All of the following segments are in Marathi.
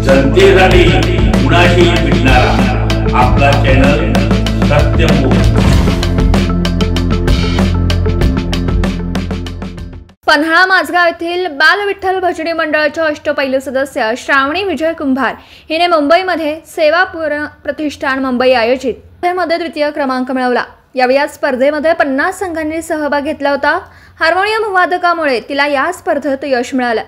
जनतेसाठी कुणाशी भेटणारा आपला चॅनल सत्यमुख। पन्हाळा माझगाव येथील बाल विठ्ठल भजनी मंडळाच्या अष्टपैलू सदस्य श्रावणी विजय कुंभार हिने मुंबईमध्ये सेवा प्रतिष्ठान मुंबई आयोजित स्पर्धेमध्ये द्वितीय क्रमांक मिळवला। यावेळी स्पर्धेमध्ये 50 संघांनी सहभाग घेतला होता। हार्मोनियम वादकामुळे तिला या स्पर्धेत यश मिळालं।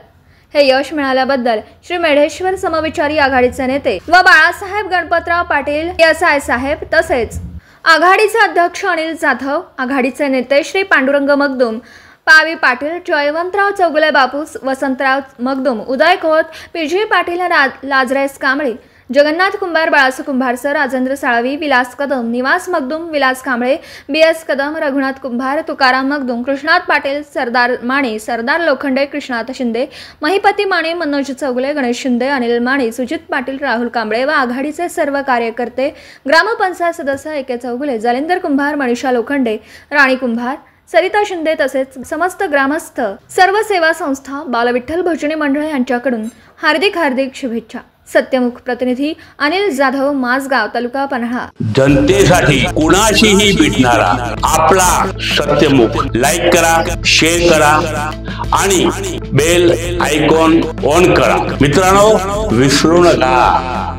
हे यश मिळाल्याबद्दल श्री मेढेश्वर समविचारी आघाडीचे नेते व बाळासाहेब गणपतराव पाटील PSI साहेब तसेच आघाडीचे अध्यक्ष अनिल जाधव, आघाडीचे नेते श्री पांडुरंग मगदुम, पावी पाटील, जयवंतराव चौगुले, बापूस वसंतराव मगदुम, उदय खोत, PG पाटील, लाजरेस कांबळे, जगन्नाथ कुंभार, बाळासाहेब कुंभार सर, राजेंद्र साळवी, विलास कदम, निवास मगदुम, विलास कांबळे, BS कदम, रघुनाथ कुंभार, तुकाराम मगदुम, कृष्णात पाटील, सरदार माने, सरदार लोखंडे, कृष्णात शिंदे, महिपती माने, मनोज चौगुले, गणेश शिंदे, अनिल माने, सुजित पाटील, राहुल कांबळे व आघाडीचे सर्व कार्यकर्ते, ग्रामपंचायत सदस्य एके चौगुले, जालिंदर कुंभार, मनीषा लोखंडे, राणी कुंभार, सरिता शिंदे तसेच समस्त ग्रामस्थ, सर्व सेवा संस्था, बाल विठ्ठल भजनी मंडळ यांच्याकडून हार्दिक शुभेच्छा। सत्यमुख प्रतिनिधी अनिल जाधव, माझगाव, तालुका पन्हाळा। जनतेसाठी कुणाशीही भेटणारा आपला सत्यमुख। लाईक करा, शेअर करा आणि बेल आयकॉन ऑन करा। मित्रांनो, विसरू नका।